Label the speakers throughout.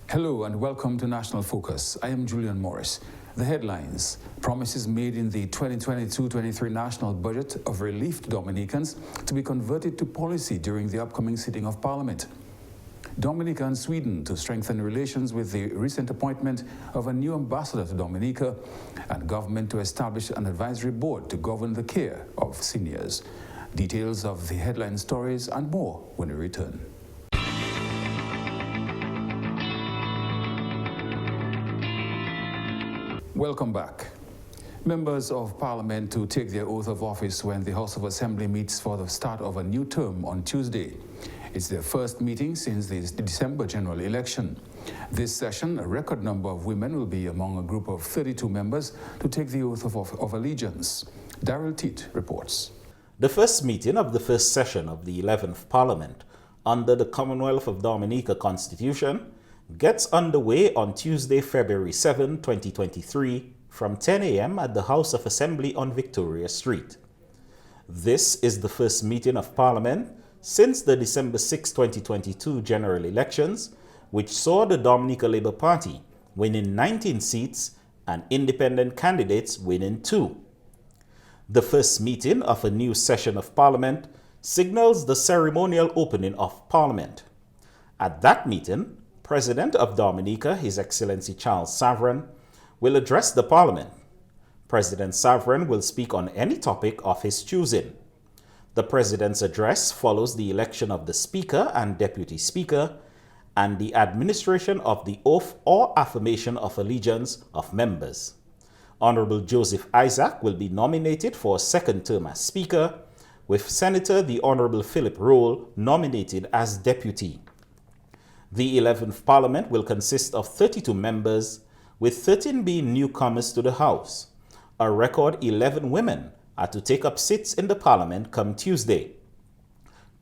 Speaker 1: Hello and welcome to National Focus. I am Julian Morris. The headlines: promises made in the 2022-23 national budget of relief to Dominicans to be converted to policy during the upcoming sitting of Parliament. Dominica and Sweden to strengthen relations with the recent appointment of a new ambassador to Dominica, and government to establish an advisory board to govern the care of seniors. Details of the headline stories and more when we return. Welcome back. Members of Parliament to take their oath of office when the House of Assembly meets for the start of a new term on Tuesday. It's their first meeting since the December general election. This session, a record number of women will be among a group of 32 members to take the oath of allegiance. Daryl Teat reports.
Speaker 2: The first meeting of the first session of the 11th Parliament under the Commonwealth of Dominica Constitution gets underway on Tuesday, February 7, 2023 from 10 a.m. at the House of Assembly on Victoria Street. This is the first meeting of Parliament since the December 6, 2022 general elections, which saw the Dominica Labour Party winning 19 seats and independent candidates winning 2. The first meeting of a new session of Parliament signals the ceremonial opening of Parliament. At that meeting, President of Dominica, His Excellency Charles Savran, will address the Parliament. President Savran will speak on any topic of his choosing. The President's address follows the election of the Speaker and Deputy Speaker and the administration of the oath or affirmation of allegiance of members. Honorable Joseph Isaac will be nominated for a second term as Speaker, with Senator the Honorable Philip Rolle nominated as Deputy. The 11th Parliament will consist of 32 members, with 13 being newcomers to the House. A record 11 women are to take up seats in the Parliament come Tuesday.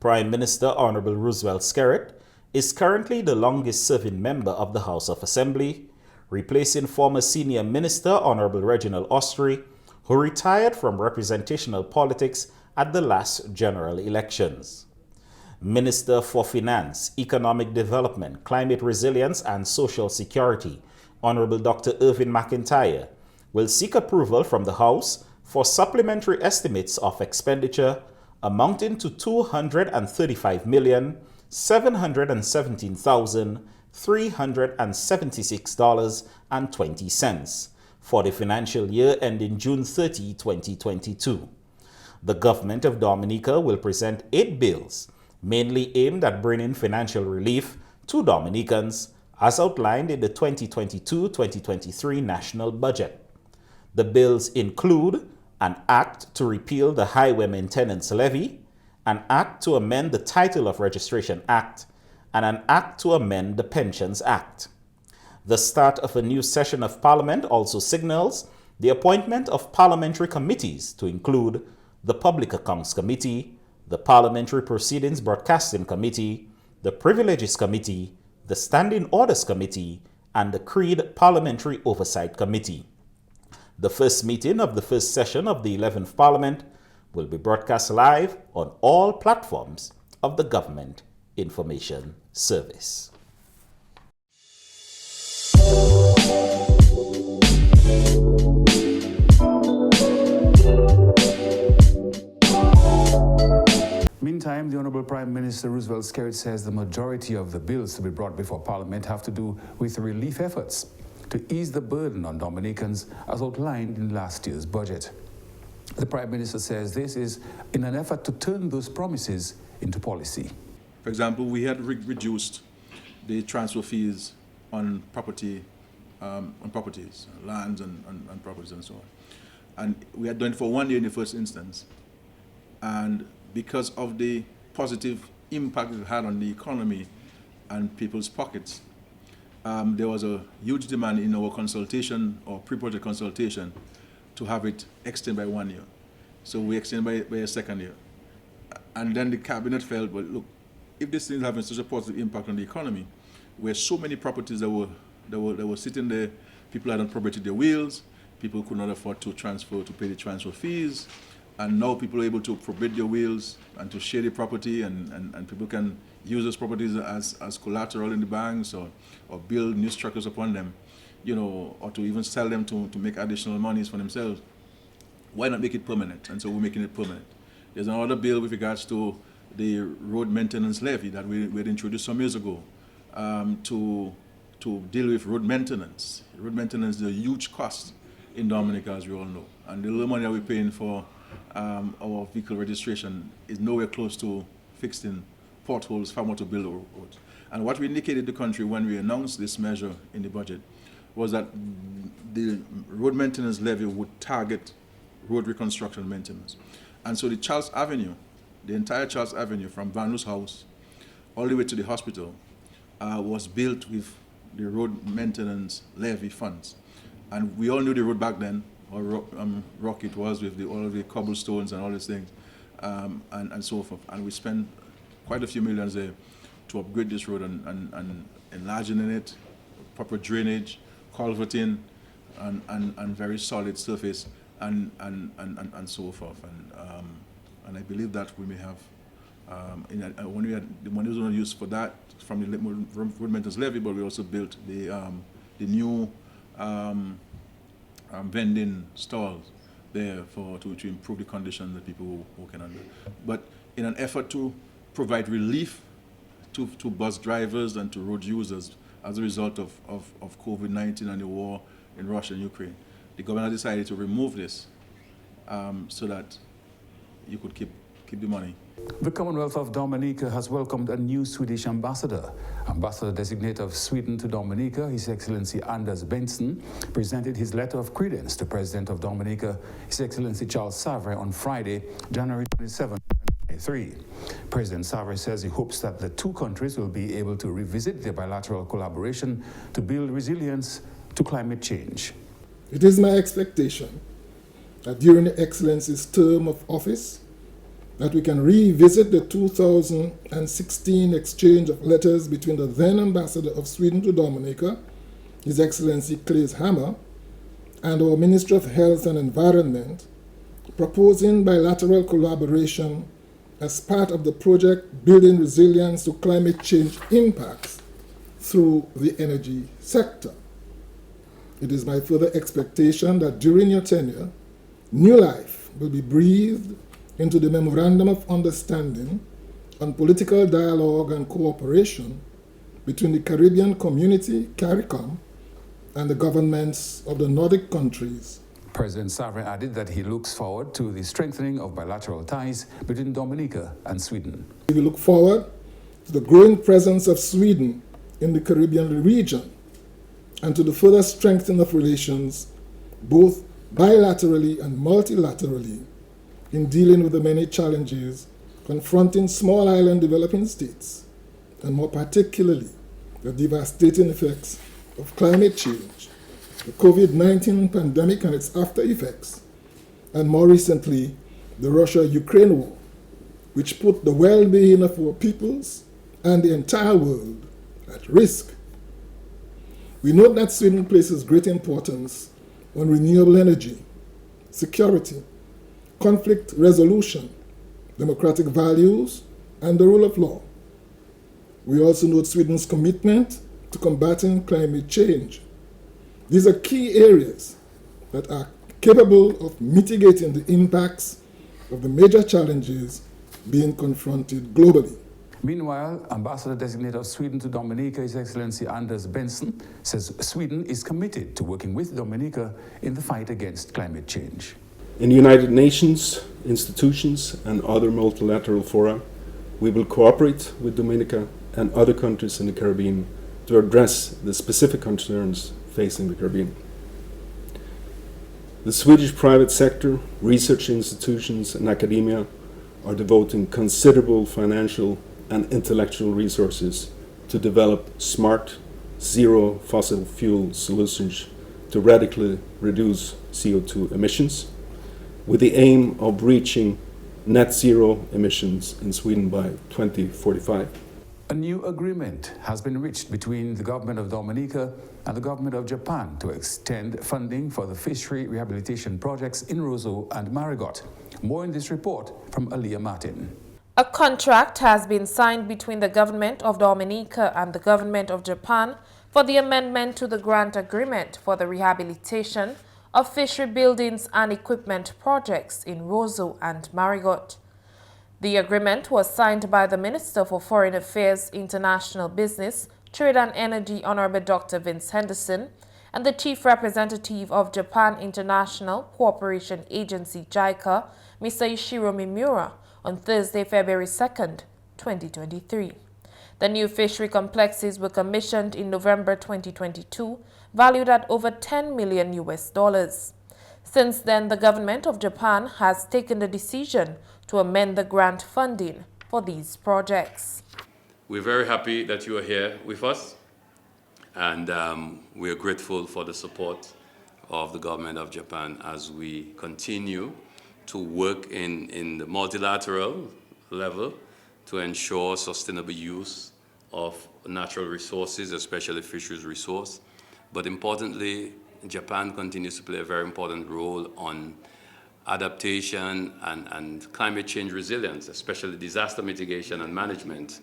Speaker 2: Prime Minister Honorable Roosevelt Skerrit is currently the longest-serving member of the House of Assembly, replacing former Senior Minister Honorable Reginald Ostry, who retired from representational politics at the last general elections. Minister for Finance, Economic Development, Climate Resilience and Social Security, Honorable Dr. Irvin McIntyre, will seek approval from the House for supplementary estimates of expenditure amounting to $235,717,376.20 for the financial year ending June 30, 2022. The government of Dominica will present 8 bills, mainly aimed at bringing financial relief to Dominicans, as outlined in the 2022-2023 national budget. The bills include an act to repeal the Highway Maintenance Levy, an act to amend the Title of Registration Act, and an act to amend the Pensions Act. The start of a new session of Parliament also signals the appointment of parliamentary committees to include the Public Accounts Committee, the Parliamentary Proceedings Broadcasting Committee, the Privileges Committee, the Standing Orders Committee, and the Creed Parliamentary Oversight Committee. The first meeting of the first session of the 11th Parliament will be broadcast live on all platforms of the Government Information Service.
Speaker 1: Meantime, the Honourable Prime Minister Roosevelt Skerrit says the majority of the bills to be brought before Parliament have to do with relief efforts to ease the burden on Dominicans as outlined in last year's budget. The Prime Minister says this is in an effort to turn those promises into policy.
Speaker 3: For example, we had reduced the transfer fees on properties, lands and properties and so on. And we had done it for 1 year in the first instance. And because of the positive impact it had on the economy and people's pockets, there was a huge demand in our consultation or pre-project consultation to have it extended by 1 year. So we extended by a second year. And then the cabinet felt, well, look, if this thing is having such a positive impact on the economy, where so many properties that were sitting there, people hadn't probated their wills, people could not afford to pay the transfer fees, And now people are able to forbid their wheels and to share the property, and people can use those properties as collateral in the banks, or build new structures upon them, or to even sell them to make additional monies for themselves. Why not make it permanent? And so we're making it permanent. There's another bill with regards to the road maintenance levy that we had introduced some years ago, to deal with road maintenance. Road maintenance is a huge cost in Dominica, as we all know. And the little money that we're paying for our vehicle registration is nowhere close to fixing potholes, far more to build roads. And what we indicated to the country when we announced this measure in the budget was that the road maintenance levy would target road reconstruction maintenance. And so the Charles Avenue, the entire Charles Avenue from Vanu's house all the way to the hospital was built with the road maintenance levy funds. And we all knew the road back then, how rock it was with all of the cobblestones and all these things, and so forth. And we spent quite a few millions there to upgrade this road and enlarging it, proper drainage, culverting, and very solid surface, and so forth. And I believe that we may have, when we had the money was not used for that from the road maintenance levy, but we also built the new vending stalls there to improve the conditions that people walking under. But in an effort to provide relief to bus drivers and to road users as a result of COVID-19 and the war in Russia and Ukraine, the government decided to remove this so that you could keep the money.
Speaker 1: The Commonwealth of Dominica has welcomed a new Swedish ambassador. Ambassador designate of Sweden to Dominica, His Excellency Anders Benson, presented his letter of credence to President of Dominica, His Excellency Charles Savre, on Friday, January 27, 2023. President Savre says he hopes that the two countries will be able to revisit their bilateral collaboration to build resilience to climate change.
Speaker 4: It is my expectation that during the Excellency's term of office, that we can revisit the 2016 exchange of letters between the then Ambassador of Sweden to Dominica, His Excellency Claes Hammer, and our Minister of Health and Environment, proposing bilateral collaboration as part of the project Building Resilience to Climate Change Impacts through the energy sector. It is my further expectation that during your tenure, new life will be breathed into the Memorandum of Understanding on Political Dialogue and Cooperation between the Caribbean Community, CARICOM, and the governments of the Nordic countries.
Speaker 1: President Savre added that he looks forward to the strengthening of bilateral ties between Dominica and Sweden.
Speaker 4: We look forward to the growing presence of Sweden in the Caribbean region and to the further strengthening of relations, both bilaterally and multilaterally, in dealing with the many challenges confronting small island developing states, and more particularly the devastating effects of climate change, the COVID-19 pandemic and its after effects, and more recently, the Russia-Ukraine war, which put the well-being of our peoples and the entire world at risk. We note that Sweden places great importance on renewable energy, security, conflict resolution, democratic values, and the rule of law. We also note Sweden's commitment to combating climate change. These are key areas that are capable of mitigating the impacts of the major challenges being confronted globally.
Speaker 1: Meanwhile, Ambassador-designate of Sweden to Dominica, His Excellency Anders Benson, says Sweden is committed to working with Dominica in the fight against climate change.
Speaker 5: In the United Nations, institutions and other multilateral fora, we will cooperate with Dominica and other countries in the Caribbean to address the specific concerns facing the Caribbean. The Swedish private sector, research institutions and academia are devoting considerable financial and intellectual resources to develop smart, zero fossil fuel solutions to radically reduce CO2 emissions, with the aim of reaching net zero emissions in Sweden by 2045.
Speaker 1: A new agreement has been reached between the government of Dominica and the government of Japan to extend funding for the fishery rehabilitation projects in Roseau and Marigot. More in this report from Aliyah Martin.
Speaker 6: A contract has been signed between the government of Dominica and the government of Japan for the amendment to the grant agreement for the rehabilitation of fishery buildings and equipment projects in Roseau and Marigot. The agreement was signed by the Minister for Foreign Affairs, International Business, Trade and Energy, Honorable Dr. Vince Henderson, and the Chief Representative of Japan International Cooperation Agency, JICA, Mr. Ishiro Mimura, on Thursday, February 2nd, 2023. The new fishery complexes were commissioned in November 2022, valued at over $10 million. Since then, the government of Japan has taken the decision to amend the grant funding for these projects.
Speaker 7: We're very happy that you are here with us, and we are grateful for the support of the government of Japan as we continue to work in the multilateral level to ensure sustainable use of natural resources, especially fisheries resource. But importantly, Japan continues to play a very important role on adaptation and climate change resilience, especially disaster mitigation and management.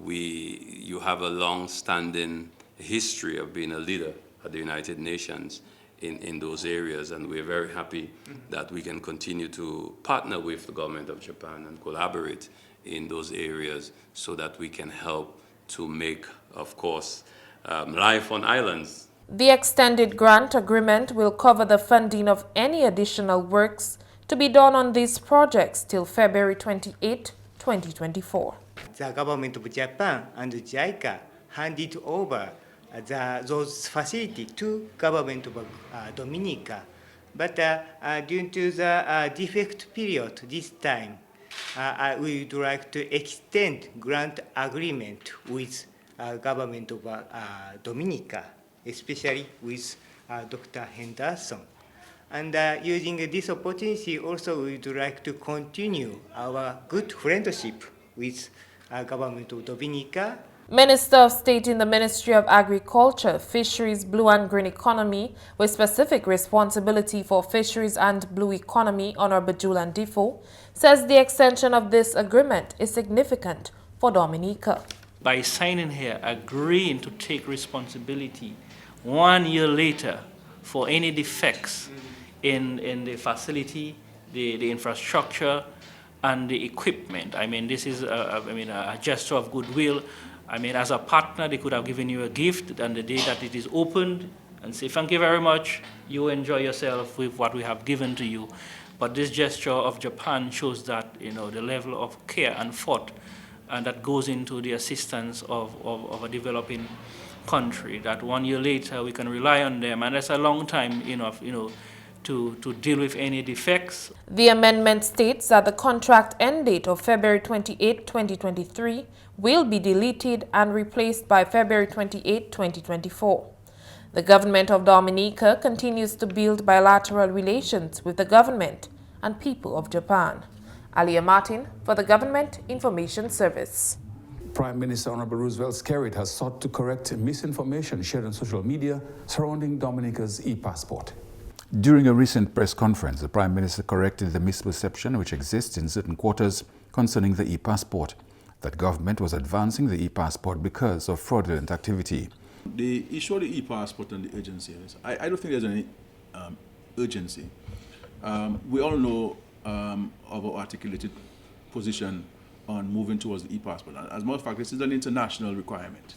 Speaker 7: You have a long-standing history of being a leader at the United Nations in those areas, and we're very happy that we can continue to partner with the government of Japan and collaborate in those areas so that we can help to make, of course, life on islands.
Speaker 6: The extended grant agreement will cover the funding of any additional works to be done on these projects till February 28, 2024.
Speaker 8: The government of Japan and JICA handed over those facilities to government of Dominica. But due to the defect period this time, we would like to extend grant agreement with government of Dominica, especially with Dr. Henderson. And using this opportunity, also we would like to continue our good friendship with government of Dominica.
Speaker 6: Minister of State in the Ministry of Agriculture, Fisheries, Blue and Green Economy, with specific responsibility for fisheries and blue economy, Honorable Julian Defoe, says the extension of this agreement is significant for Dominica.
Speaker 9: By signing here, agreeing to take responsibility 1 year later for any defects in the facility, the infrastructure, and the equipment. I mean, this is a gesture of goodwill. I mean, as a partner, they could have given you a gift, and the day that it is opened, and say, thank you very much, you enjoy yourself with what we have given to you. But this gesture of Japan shows that, you know, the level of care and thought and that goes into the assistance of a developing country, that 1 year later we can rely on them, and that's a long time, to deal with any defects.
Speaker 6: The amendment states that the contract end date of February 28, 2023 will be deleted and replaced by February 28, 2024. The government of Dominica continues to build bilateral relations with the government and people of Japan. Aliyah Martin for the Government Information Service.
Speaker 1: Prime Minister Honorable Roosevelt Skerrit has sought to correct misinformation shared on social media surrounding Dominica's ePassport. During a recent press conference, the Prime Minister corrected the misperception which exists in certain quarters concerning the ePassport, that government was advancing the ePassport because of fraudulent activity.
Speaker 3: The issue of the ePassport and the urgency is, I don't think there's any urgency. We all know of our articulated position on moving towards the ePassport. As a matter of fact, this is an international requirement.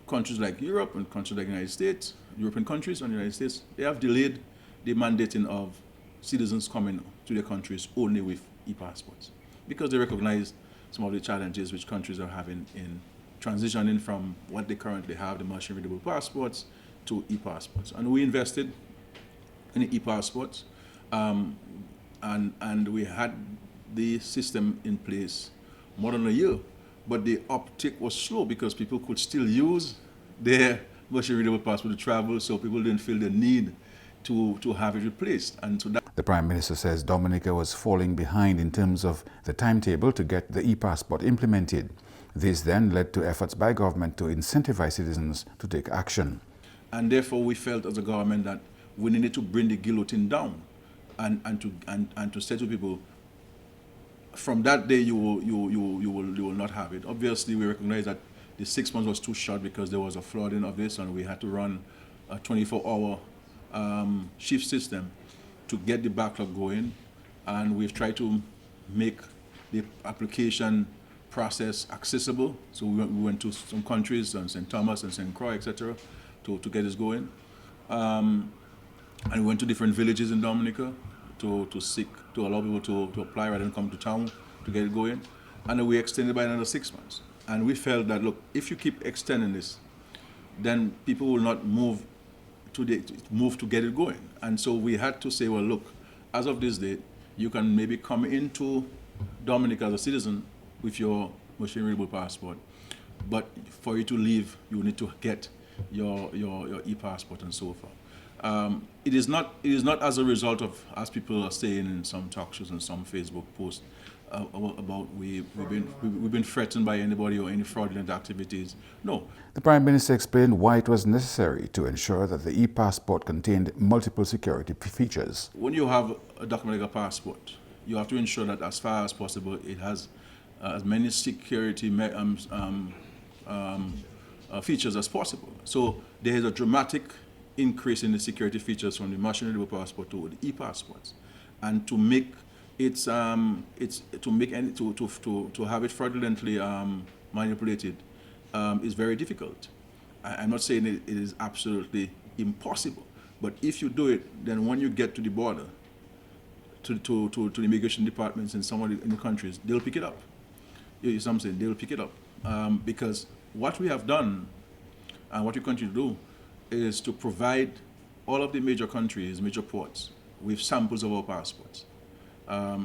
Speaker 3: Countries like Europe and countries like the United States, European countries and the United States, they have delayed the mandating of citizens coming to their countries only with e-passports because they recognize some of the challenges which countries are having in transitioning from what they currently have, the machine-readable passports, to e-passports. And we invested in the e-passports, and we had the system in place more than a year. But the uptick was slow because people could still use their machine-readable passport to travel, so people didn't feel the need to have it replaced. And so that
Speaker 1: The Prime Minister says Dominica was falling behind in terms of the timetable to get the e-passport implemented. This then led to efforts by government to incentivize citizens to take action.
Speaker 3: And therefore we felt as a government that we needed to bring the guillotine down and to say to people, from that day you will not have it. Obviously, we recognize that the 6 months was too short because there was a flooding of this, and we had to run a 24-hour shift system to get the backlog going. And we've tried to make the application process accessible. So we went to some countries, St. Thomas and St. Croix, etc., to get this going. And we went to different villages in Dominica to allow people to apply rather than come to town to get it going. And then we extended by another 6 months. And we felt that, look, if you keep extending this, then people will not move to get it going. And so we had to say, well, look, as of this date, you can maybe come into Dominica as a citizen with your machine-readable passport, but for you to leave, you need to get your ePassport and so forth. It is not as a result of, as people are saying in some talk shows and some Facebook posts, about we've been threatened by anybody or any fraudulent activities. No.
Speaker 1: The Prime Minister explained why it was necessary to ensure that the ePassport contained multiple security features.
Speaker 3: When you have a document like a passport, you have to ensure that as far as possible it has as many security features as possible. So there is a dramatic increase in the security features from the machine-readable passport to the e-passports, and to make to have it fraudulently manipulated is very difficult. I'm not saying it is absolutely impossible, but if you do it, then when you get to the border, to the immigration departments in some of the countries, they'll pick it up. You see what I'm saying? They'll pick it up because what we have done and what we continue to do is to provide all of the major countries, major ports, with samples of our passports.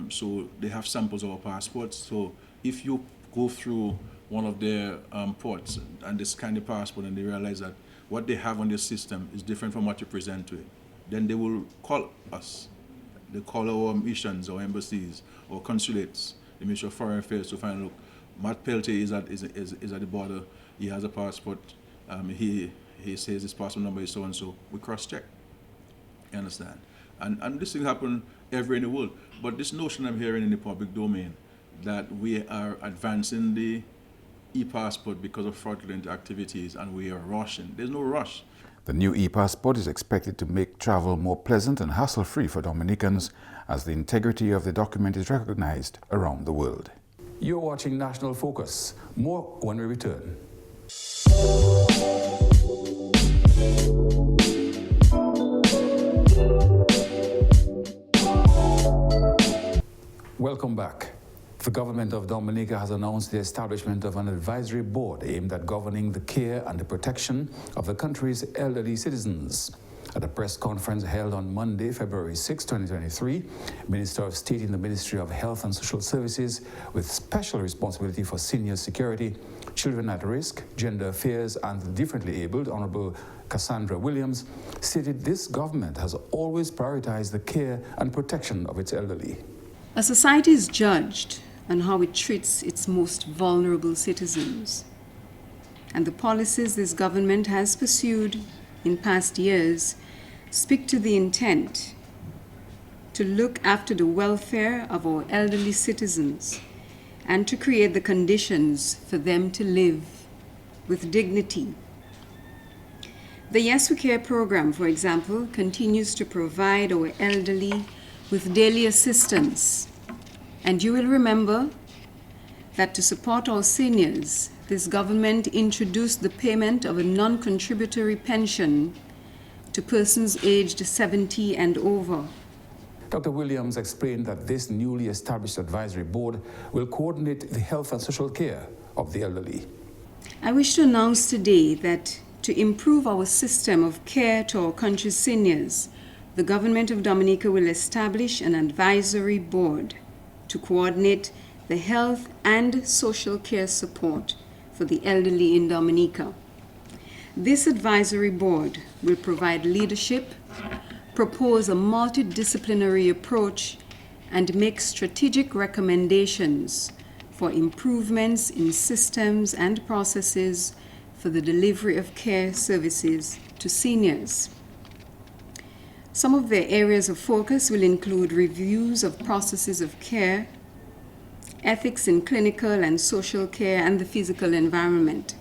Speaker 3: So they have samples of our passports. So if you go through one of their ports and they scan the passport and they realize that what they have on their system is different from what you present to it, then they will call us. They call our missions, our embassies, our consulates, the Ministry of Foreign Affairs to find, look, Matt Peltier is at the border. He has a passport. He says his passport number is so and so. We cross-check. You understand? And this thing happens everywhere in the world. But this notion I'm hearing in the public domain that we are advancing the e-passport because of fraudulent activities and we are rushing. There's no rush.
Speaker 1: The new ePassport is expected to make travel more pleasant and hassle-free for Dominicans as the integrity of the document is recognized around the world. You're watching National Focus. More when we return. Welcome back. The government of Dominica has announced the establishment of an advisory board aimed at governing the care and the protection of the country's elderly citizens. At a press conference held on Monday, February 6, 2023, Minister of State in the Ministry of Health and Social Services with special responsibility for senior security, children at risk, gender affairs, and the differently abled, Honorable Cassandra Williams, stated this government has always prioritized the care and protection of its elderly.
Speaker 10: A society is judged on how it treats its most vulnerable citizens. And the policies this government has pursued in past years speak to the intent to look after the welfare of our elderly citizens and to create the conditions for them to live with dignity. The Yes We Care program, for example, continues to provide our elderly with daily assistance. And you will remember that to support our seniors, this government introduced the payment of a non-contributory pension to persons aged 70 and over.
Speaker 1: Dr. Williams explained that this newly established advisory board will coordinate the health and social care of the elderly.
Speaker 10: I wish to announce today that to improve our system of care to our country's seniors, the government of Dominica will establish an advisory board to coordinate the health and social care support for the elderly in Dominica. This advisory board will provide leadership, propose a multidisciplinary approach, and make strategic recommendations for improvements in systems and processes for the delivery of care services to seniors. Some of their areas of focus will include reviews of processes of care, ethics in clinical and social care, and the physical environment.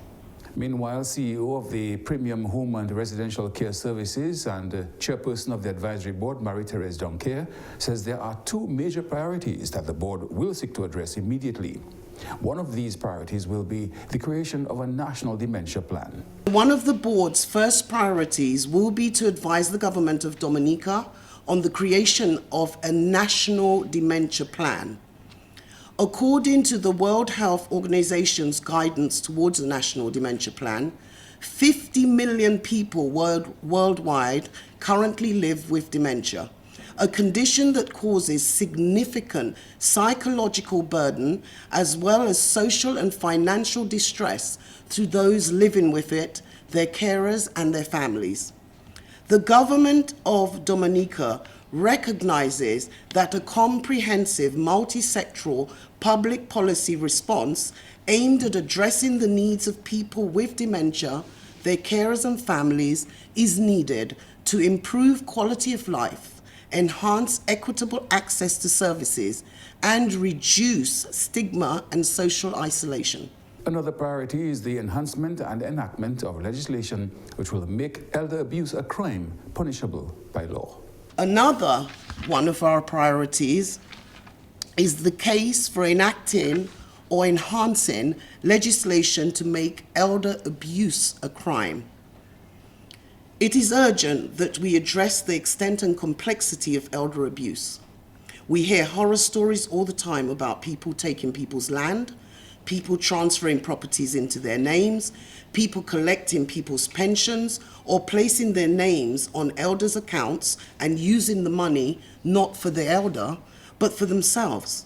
Speaker 1: Meanwhile, CEO of the Premium Home and Residential Care Services and chairperson of the advisory board, Marie-Therese Donker, says there are two major priorities that the board will seek to address immediately. One of these priorities will be the creation of a national dementia plan.
Speaker 11: One of the board's first priorities will be to advise the government of Dominica on the creation of a national dementia plan. According to the World Health Organization's guidance towards the National Dementia Plan, 50 million people worldwide currently live with dementia, a condition that causes significant psychological burden as well as social and financial distress to those living with it, their carers, and their families. The government of Dominica recognizes that a comprehensive multi-sectoral public policy response aimed at addressing the needs of people with dementia, their carers and families is needed to improve quality of life, enhance equitable access to services, and reduce stigma and social isolation.
Speaker 1: Another priority is the enhancement and enactment of legislation which will make elder abuse a crime punishable by law.
Speaker 11: Another one of our priorities is the case for enacting or enhancing legislation to make elder abuse a crime. It is urgent that we address the extent and complexity of elder abuse. We hear horror stories all the time about people taking people's land, people transferring properties into their names, people collecting people's pensions, or placing their names on elders' accounts and using the money not for the elder, but for themselves.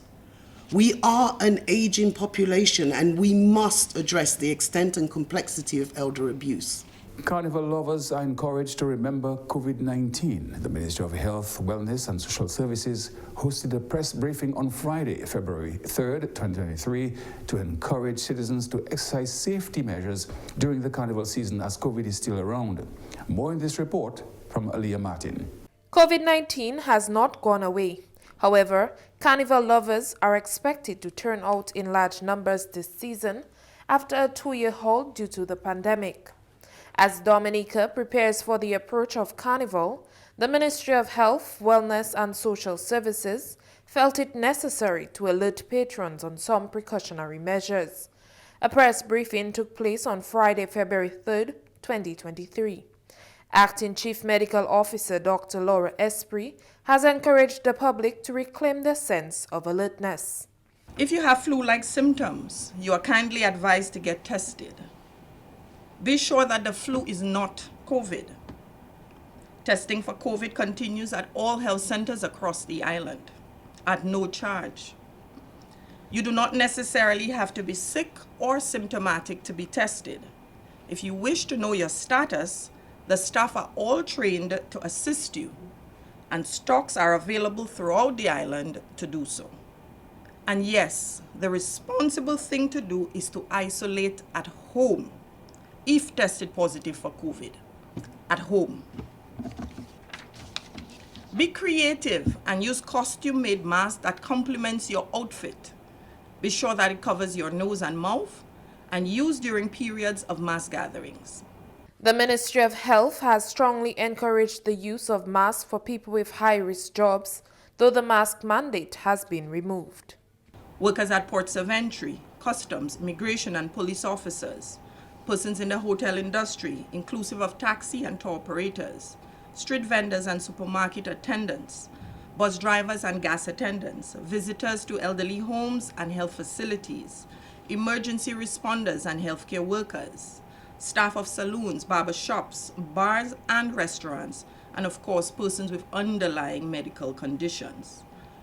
Speaker 11: We are an aging population and we must address the extent and complexity of elder abuse.
Speaker 1: Carnival lovers are encouraged to remember COVID-19. The Ministry of Health, Wellness and Social Services hosted a press briefing on Friday, February 3rd, 2023, to encourage citizens to exercise safety measures during the Carnival season as COVID is still around. More in this report from Aliyah Martin.
Speaker 6: COVID-19 has not gone away. However, Carnival lovers are expected to turn out in large numbers this season after a 2-year halt due to the pandemic. As Dominica prepares for the approach of Carnival, the Ministry of Health, Wellness and Social Services felt it necessary to alert patrons on some precautionary measures. A press briefing took place on Friday, February 3rd, 2023. Acting Chief Medical Officer Dr. Laura Esprit has encouraged the public to reclaim their sense of alertness.
Speaker 12: If you have flu-like symptoms, you are kindly advised to get tested. Be sure that the flu is not COVID. Testing for COVID continues at all health centers across the island at no charge. You do not necessarily have to be sick or symptomatic to be tested. If you wish to know your status, the staff are all trained to assist you, and stocks are available throughout the island to do so. And yes, the responsible thing to do is to isolate at home if tested positive for COVID, at home. Be creative and use costume-made masks that complements your outfit. Be sure that it covers your nose and mouth and use during periods of mass gatherings.
Speaker 6: The Ministry of Health has strongly encouraged the use of masks for people with high-risk jobs, though the mask mandate has been removed.
Speaker 12: Workers at ports of entry, customs, immigration and police officers, persons in the hotel industry, inclusive of taxi and tour operators, street vendors and supermarket attendants, bus drivers and gas attendants, visitors to elderly homes and health facilities, emergency responders and healthcare workers, staff of saloons, barber shops, bars and restaurants, and of course, persons with underlying medical conditions.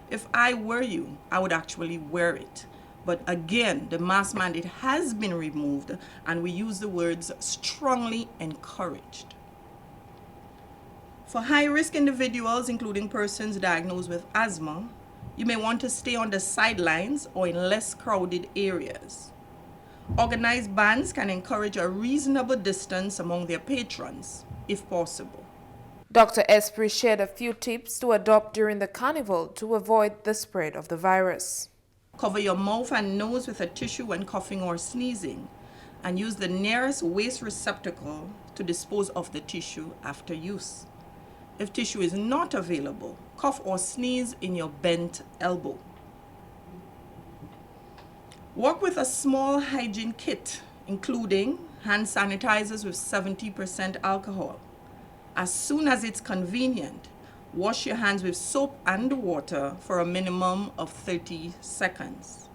Speaker 12: If I were you, I would actually wear it. But again, the mask mandate has been removed, and we use the words strongly encouraged. For high-risk individuals, including persons diagnosed with asthma, you may want to stay on the sidelines or in less crowded areas. Organized bands can encourage a reasonable distance among their patrons, if possible.
Speaker 6: Dr. Esprit shared a few tips to adopt during the Carnival to avoid the spread of the virus.
Speaker 12: Cover your mouth and nose with a tissue when coughing or sneezing, and use the nearest waste receptacle to dispose of the tissue after use. If tissue is not available, cough or sneeze in your bent elbow. Work with a small hygiene kit, including hand sanitizers with 70% alcohol. As soon as it's convenient, wash your hands with soap and water for a minimum of 30 seconds.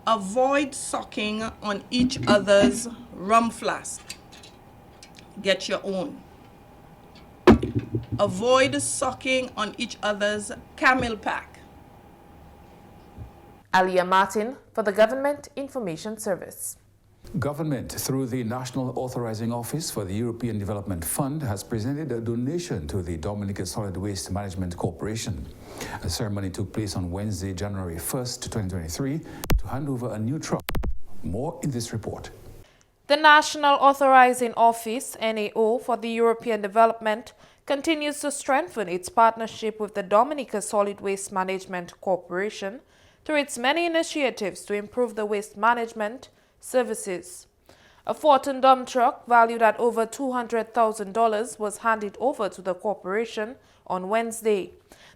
Speaker 12: Avoid sucking on each other's rum flask. Get your own. Avoid sucking on each other's camel pack.
Speaker 6: Alia Martin for the Government Information Service.
Speaker 1: Government, through the National Authorizing Office for the European Development Fund, has presented a donation to the Dominica Solid Waste Management Corporation. A ceremony took place on Wednesday, January 1st, 2023, to hand over a new truck. More in this report.
Speaker 6: The National Authorizing Office, NAO, for the European Development continues to strengthen its partnership with the Dominica Solid Waste Management Corporation through its many initiatives to improve the waste management services. A 4-ton dump truck valued at over $200,000 was handed over to the corporation on Wednesday.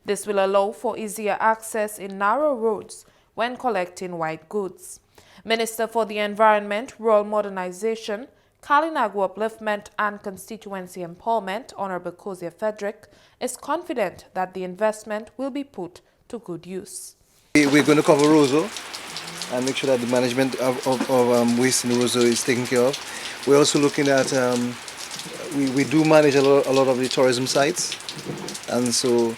Speaker 6: This will allow for easier access in narrow roads when collecting white goods. Minister for the Environment, Rural Modernization, Kalinago Upliftment and Constituency Empowerment, Honorable Kozia Frederick, is confident that the investment will be put to good use.
Speaker 13: We're going to cover Roseau and make sure that the management of waste in Roseau is taken care of. We're also looking at, we do manage a lot of the tourism sites, and so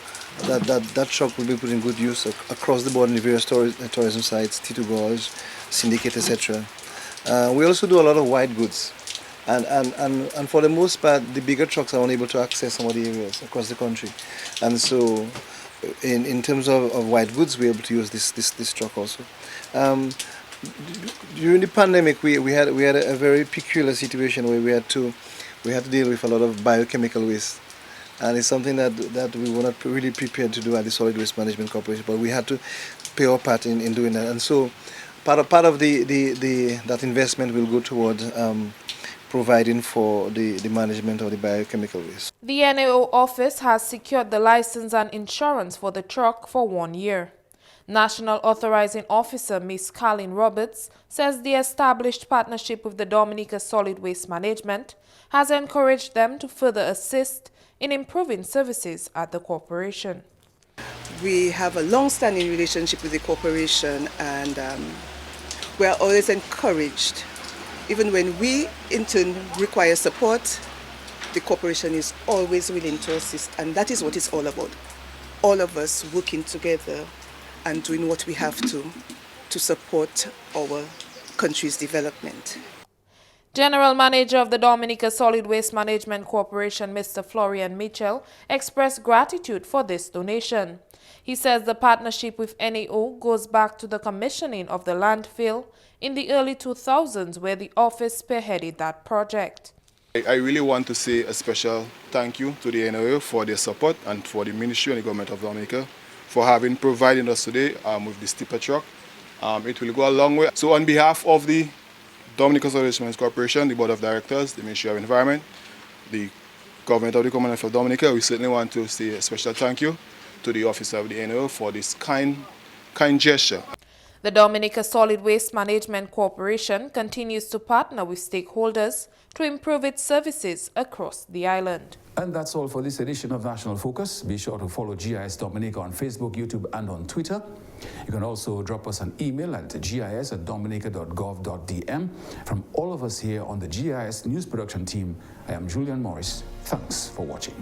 Speaker 13: that truck will be put in good use across the board in the various tourism sites, Tito Gorge, Syndicate, etc. We also do a lot of white goods, and for the most part, the bigger trucks are unable to access some of the areas across the country, and so in terms of white goods, we're able to use this truck also. During the pandemic, we had a very peculiar situation where we had to deal with a lot of biochemical waste, and it's something that we were not really prepared to do at the Solid Waste Management Corporation, but we had to pay our part in doing that, and so part of that investment will go toward providing for the management of the biochemical waste.
Speaker 6: The NAO office has secured the license and insurance for the truck for 1 year. National Authorizing Officer Ms. Carlin Roberts says the established partnership with the Dominica Solid Waste Management has encouraged them to further assist in improving services at the corporation.
Speaker 14: We have a long-standing relationship with the corporation, and we are always encouraged. Even when we in turn require support, the corporation is always willing to assist, and that is what it's all about. All of us working together and doing what we have to support our country's development.
Speaker 6: General Manager of the Dominica Solid Waste Management Corporation, Mr. Florian Mitchell, expressed gratitude for this donation. He says the partnership with NAO goes back to the commissioning of the landfill in the early 2000s, where the office spearheaded that project.
Speaker 15: I really want to say a special thank you to the NAO for their support, and for the Ministry and the Government of Dominica for providing us today with this tipper truck. It will go a long way. So on behalf of the Dominica Solid Waste Management Corporation, the Board of Directors, the Ministry of Environment, the Government of the Commonwealth of Dominica, we certainly want to say a special thank you to the officer of the NAO for this kind gesture.
Speaker 6: The Dominica Solid Waste Management Corporation continues to partner with stakeholders to improve its services across the island.
Speaker 1: And that's all for this edition of National Focus. Be sure to follow GIS Dominica on Facebook, YouTube, and on Twitter. You can also drop us an email at gis@dominica.gov.dm. From all of us here on the GIS News Production team, I am Julian Morris. Thanks for watching.